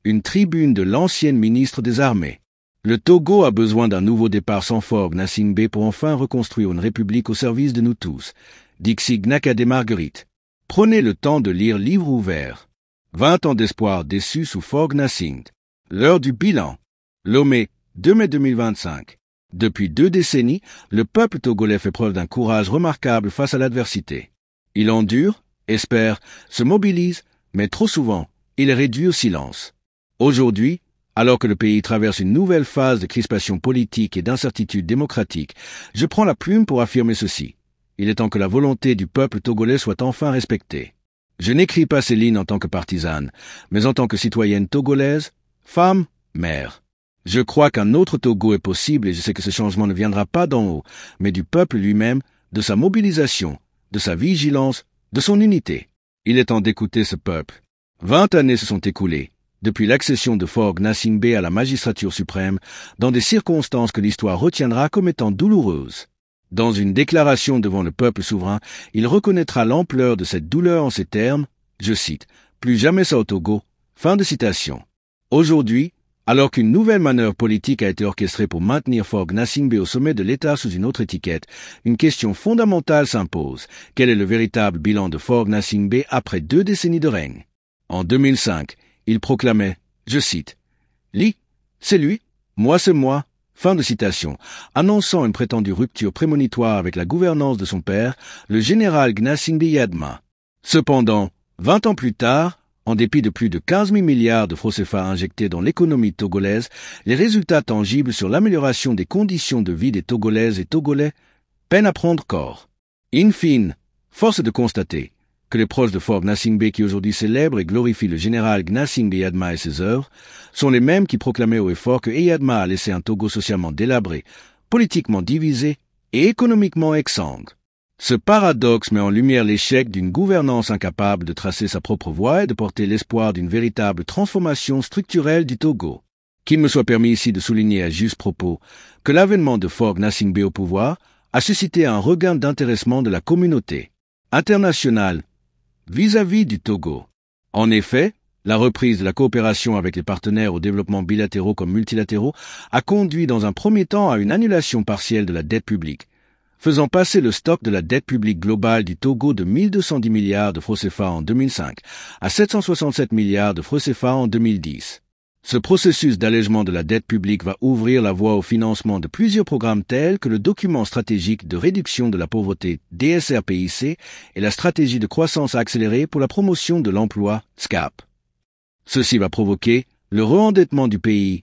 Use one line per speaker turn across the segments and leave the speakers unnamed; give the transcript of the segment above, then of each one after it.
Une tribune de l'ancienne ministre des Armées. Le Togo a besoin d'un nouveau départ sans Faure Gnassingbé pour enfin reconstruire une république au service de nous tous. Dixie Gnakade Marguerite. Prenez le temps de lire Livre ouvert. 20 ans d'espoir déçus sous Faure Gnassingbé. L'heure du bilan. Lomé, 2 mai 2025. Depuis 2 décennies, le peuple togolais fait preuve d'un courage remarquable face à l'adversité. Il endure, espère, se mobilise, mais trop souvent, il est réduit au silence. Aujourd'hui, alors que le pays traverse une nouvelle phase de crispation politique et d'incertitude démocratique, je prends la plume pour affirmer ceci. Il est temps que la volonté du peuple togolais soit enfin respectée. Je n'écris pas ces lignes en tant que partisane, mais en tant que citoyenne togolaise, femme, mère. Je crois qu'un autre Togo est possible et je sais que ce changement ne viendra pas d'en haut, mais du peuple lui-même, de sa mobilisation, de sa vigilance, de son unité. Il est temps d'écouter ce peuple. 20 années se sont écoulées, depuis l'accession de Faure Gnassingbé à la magistrature suprême, dans des circonstances que l'histoire retiendra comme étant douloureuses. Dans une déclaration devant le peuple souverain, il reconnaîtra l'ampleur de cette douleur en ces termes, je cite, « Plus jamais ça au Togo ». Fin de citation. Aujourd'hui, alors qu'une nouvelle manœuvre politique a été orchestrée pour maintenir Faure Gnassingbé au sommet de l'État sous une autre étiquette, une question fondamentale s'impose. Quel est le véritable bilan de Faure Gnassingbé après 2 décennies de règne? En 2005, il proclamait, je cite, « Li, c'est lui, moi c'est moi ». Fin de citation, annonçant une prétendue rupture prémonitoire avec la gouvernance de son père, le général Gnassingbé Yadma. Cependant, 20 ans plus tard, en dépit de plus de 15 000 milliards de francs CFA injectés dans l'économie togolaise, les résultats tangibles sur l'amélioration des conditions de vie des Togolaises et Togolais peinent à prendre corps. In fine, force est de constater que les proches de Faure Gnassingbé qui aujourd'hui célèbrent et glorifient le général Gnassingbé Yadma et ses œuvres sont les mêmes qui proclamaient haut et fort que Yadma a laissé un Togo socialement délabré, politiquement divisé et économiquement exsangue. Ce paradoxe met en lumière l'échec d'une gouvernance incapable de tracer sa propre voie et de porter l'espoir d'une véritable transformation structurelle du Togo. Qu'il me soit permis ici de souligner à juste propos que l'avènement de Faure Gnassingbé au pouvoir a suscité un regain d'intéressement de la communauté internationale vis-à-vis du Togo. En effet, la reprise de la coopération avec les partenaires au développement bilatéraux comme multilatéraux a conduit dans un premier temps à une annulation partielle de la dette publique, faisant passer le stock de la dette publique globale du Togo de 1210 milliards de francs CFA en 2005 à 767 milliards de francs CFA en 2010. Ce processus d'allègement de la dette publique va ouvrir la voie au financement de plusieurs programmes tels que le document stratégique de réduction de la pauvreté DSR-PIC et la stratégie de croissance accélérée pour la promotion de l'emploi SCAP. Ceci va provoquer le re-endettement du pays,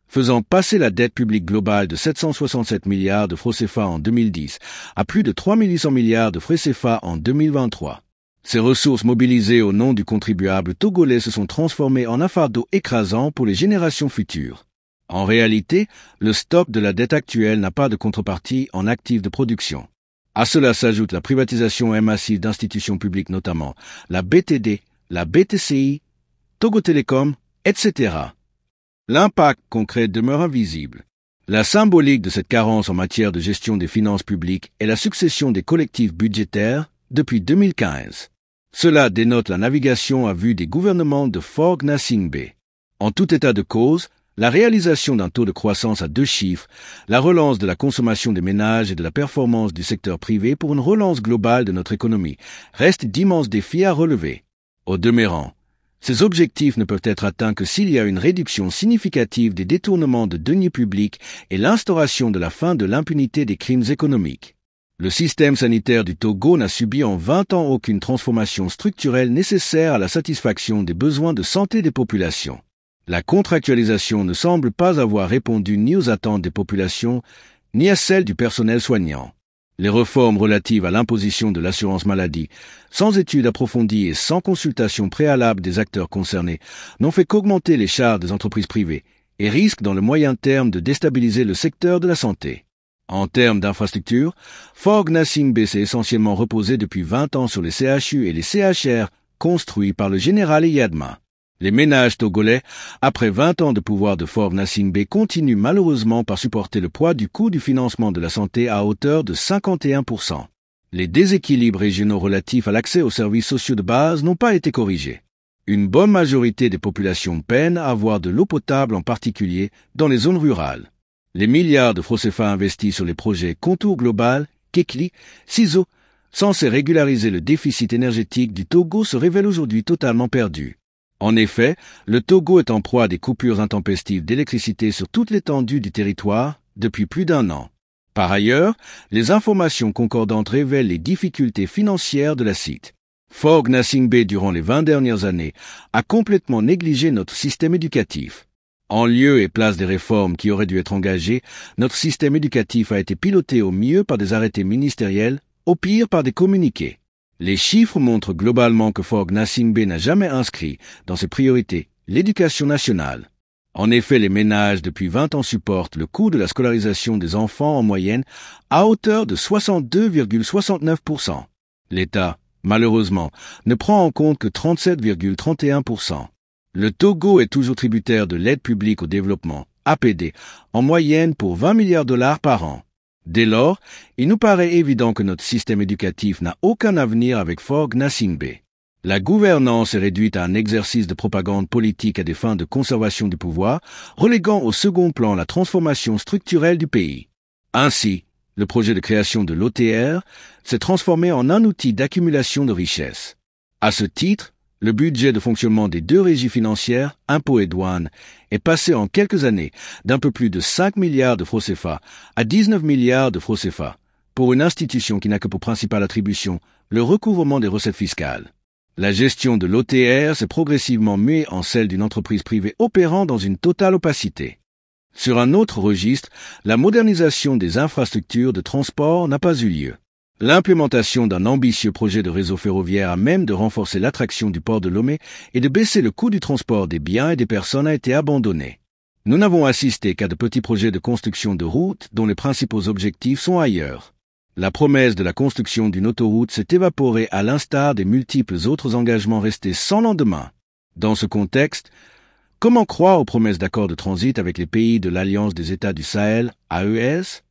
faisant passer la dette publique globale de 767 milliards de francs CFA en 2010 à plus de 3 800 milliards de francs CFA en 2023. Ces ressources mobilisées au nom du contribuable togolais se sont transformées en un fardeau écrasant pour les générations futures. En réalité, le stock de la dette actuelle n'a pas de contrepartie en actifs de production. À cela s'ajoute la privatisation massive d'institutions publiques notamment la BTD, la BTCI, Togo Telecom, etc. L'impact concret demeure invisible. La symbolique de cette carence en matière de gestion des finances publiques est la succession des collectifs budgétaires depuis 2015. Cela dénote la navigation à vue des gouvernements de Faure Gnassingbé. En tout état de cause, la réalisation d'un taux de croissance à 2 chiffres, la relance de la consommation des ménages et de la performance du secteur privé pour une relance globale de notre économie restent d'immenses défis à relever. Au demeurant, ces objectifs ne peuvent être atteints que s'il y a une réduction significative des détournements de deniers publics et l'instauration de la fin de l'impunité des crimes économiques. Le système sanitaire du Togo n'a subi en 20 ans aucune transformation structurelle nécessaire à la satisfaction des besoins de santé des populations. La contractualisation ne semble pas avoir répondu ni aux attentes des populations, ni à celles du personnel soignant. Les réformes relatives à l'imposition de l'assurance maladie, sans études approfondies et sans consultation préalable des acteurs concernés, n'ont fait qu'augmenter les charges des entreprises privées et risquent dans le moyen terme de déstabiliser le secteur de la santé. En termes d'infrastructures, Faure Gnassingbé s'est essentiellement reposé depuis 20 ans sur les CHU et les CHR construits par le général Yadma. Les ménages togolais, après 20 ans de pouvoir de Faure Gnassingbé, continuent malheureusement par supporter le poids du coût du financement de la santé à hauteur de 51%. Les déséquilibres régionaux relatifs à l'accès aux services sociaux de base n'ont pas été corrigés. Une bonne majorité des populations peinent à avoir de l'eau potable, en particulier dans les zones rurales. Les milliards de francs CFA investis sur les projets Contour Global, Kekli, CISO, censés régulariser le déficit énergétique du Togo, se révèlent aujourd'hui totalement perdus. En effet, le Togo est en proie à des coupures intempestives d'électricité sur toute l'étendue du territoire depuis plus d'1 an. Par ailleurs, les informations concordantes révèlent les difficultés financières de la site. Fogg Gnassingbé, durant les 20 dernières années, a complètement négligé notre système éducatif. En lieu et place des réformes qui auraient dû être engagées, notre système éducatif a été piloté au mieux par des arrêtés ministériels, au pire par des communiqués. Les chiffres montrent globalement que Fogg Gnassingbé n'a jamais inscrit dans ses priorités l'éducation nationale. En effet, les ménages depuis 20 ans supportent le coût de la scolarisation des enfants en moyenne à hauteur de 62,69%. L'État, malheureusement, ne prend en compte que 37,31%. Le Togo est toujours tributaire de l'aide publique au développement, APD, en moyenne pour 20 milliards de dollars par an. Dès lors, il nous paraît évident que notre système éducatif n'a aucun avenir avec Fogg Gnassingbé. La gouvernance est réduite à un exercice de propagande politique à des fins de conservation du pouvoir, reléguant au second plan la transformation structurelle du pays. Ainsi, le projet de création de l'OTR s'est transformé en un outil d'accumulation de richesses. À ce titre, le budget de fonctionnement des 2 régies financières, impôts et douanes, est passé en quelques années d'un peu plus de 5 milliards de francs CFA à 19 milliards de francs CFA, pour une institution qui n'a que pour principale attribution le recouvrement des recettes fiscales. La gestion de l'OTR s'est progressivement muée en celle d'une entreprise privée opérant dans une totale opacité. Sur un autre registre, la modernisation des infrastructures de transport n'a pas eu lieu. L'implémentation d'un ambitieux projet de réseau ferroviaire à même de renforcer l'attraction du port de Lomé et de baisser le coût du transport des biens et des personnes a été abandonnée. Nous n'avons assisté qu'à de petits projets de construction de routes dont les principaux objectifs sont ailleurs. La promesse de la construction d'une autoroute s'est évaporée à l'instar des multiples autres engagements restés sans lendemain. Dans ce contexte, comment croire aux promesses d'accords de transit avec les pays de l'Alliance des États du Sahel, AES?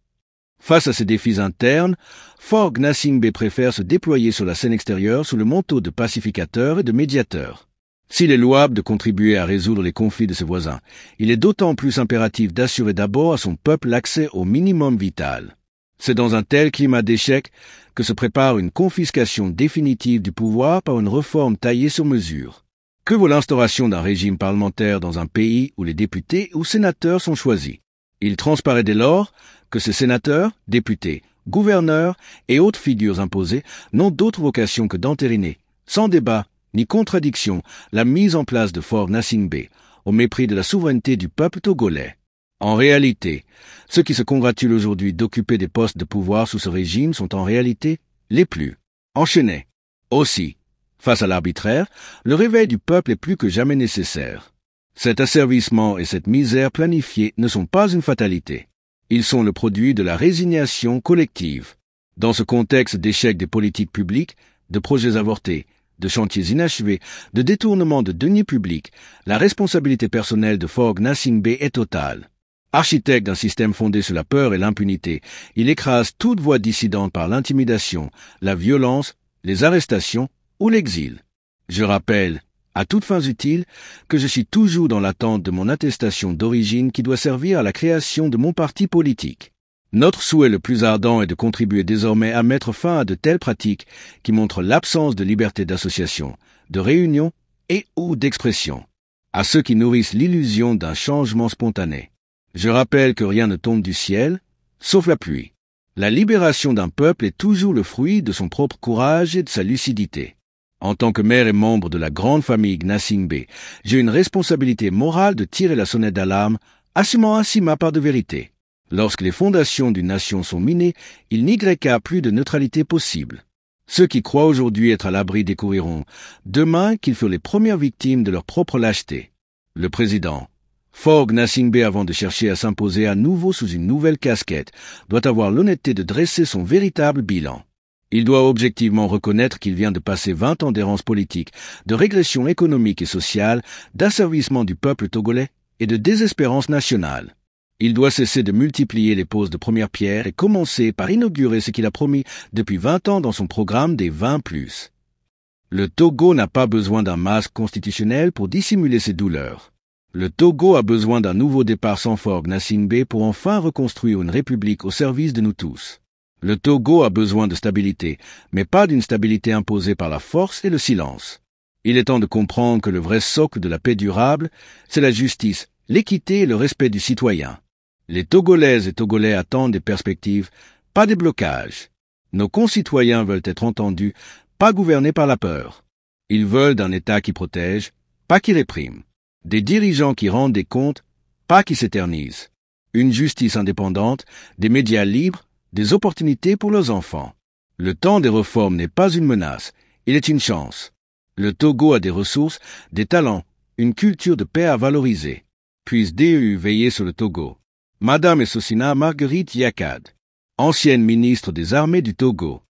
Face à ces défis internes, Fogg Gnassingbé préfère se déployer sur la scène extérieure sous le manteau de pacificateur et de médiateur. S'il est louable de contribuer à résoudre les conflits de ses voisins, il est d'autant plus impératif d'assurer d'abord à son peuple l'accès au minimum vital. C'est dans un tel climat d'échec que se prépare une confiscation définitive du pouvoir par une réforme taillée sur mesure. Que vaut l'instauration d'un régime parlementaire dans un pays où les députés ou sénateurs sont choisis? Il transparaît dès lors que ces sénateurs, députés, gouverneurs et autres figures imposées n'ont d'autre vocation que d'entériner, sans débat ni contradiction, la mise en place de Fogg Gnassingbé, au mépris de la souveraineté du peuple togolais. En réalité, ceux qui se congratulent aujourd'hui d'occuper des postes de pouvoir sous ce régime sont en réalité les plus enchaînés. Aussi, face à l'arbitraire, le réveil du peuple est plus que jamais nécessaire. Cet asservissement et cette misère planifiée ne sont pas une fatalité. Ils sont le produit de la résignation collective. Dans ce contexte d'échec des politiques publiques, de projets avortés, de chantiers inachevés, de détournement de deniers publics, la responsabilité personnelle de Fogg Gnassingbé est totale. Architecte d'un système fondé sur la peur et l'impunité, il écrase toute voix dissidente par l'intimidation, la violence, les arrestations ou l'exil. Je rappelle, à toutes fins utiles, que je suis toujours dans l'attente de mon attestation d'origine qui doit servir à la création de mon parti politique. Notre souhait le plus ardent est de contribuer désormais à mettre fin à de telles pratiques qui montrent l'absence de liberté d'association, de réunion et ou d'expression. À ceux qui nourrissent l'illusion d'un changement spontané. Je rappelle que rien ne tombe du ciel, sauf la pluie. La libération d'un peuple est toujours le fruit de son propre courage et de sa lucidité. En tant que maire et membre de la grande famille Gnassingbé, j'ai une responsabilité morale de tirer la sonnette d'alarme, assumant ainsi ma part de vérité. Lorsque les fondations d'une nation sont minées, il n'y a plus de neutralité possible. Ceux qui croient aujourd'hui être à l'abri découvriront demain qu'ils furent les premières victimes de leur propre lâcheté. Le président Fogg Gnassingbé, avant de chercher à s'imposer à nouveau sous une nouvelle casquette, doit avoir l'honnêteté de dresser son véritable bilan. Il doit objectivement reconnaître qu'il vient de passer 20 ans d'errance politique, de régression économique et sociale, d'asservissement du peuple togolais et de désespérance nationale. Il doit cesser de multiplier les poses de première pierre et commencer par inaugurer ce qu'il a promis depuis 20 ans dans son programme des 20+. Le Togo n'a pas besoin d'un masque constitutionnel pour dissimuler ses douleurs. Le Togo a besoin d'un nouveau départ sans Faure Gnassingbé pour enfin reconstruire une république au service de nous tous. Le Togo a besoin de stabilité, mais pas d'une stabilité imposée par la force et le silence. Il est temps de comprendre que le vrai socle de la paix durable, c'est la justice, l'équité et le respect du citoyen. Les Togolaises et Togolais attendent des perspectives, pas des blocages. Nos concitoyens veulent être entendus, pas gouvernés par la peur. Ils veulent d'un État qui protège, pas qui réprime. Des dirigeants qui rendent des comptes, pas qui s'éternisent. Une justice indépendante, des médias libres, des opportunités pour leurs enfants. Le temps des réformes n'est pas une menace, il est une chance. Le Togo a des ressources, des talents, une culture de paix à valoriser. Puisse DEU veiller sur le Togo. Madame Essosina Marguerite Yakad, ancienne ministre des Armées du Togo.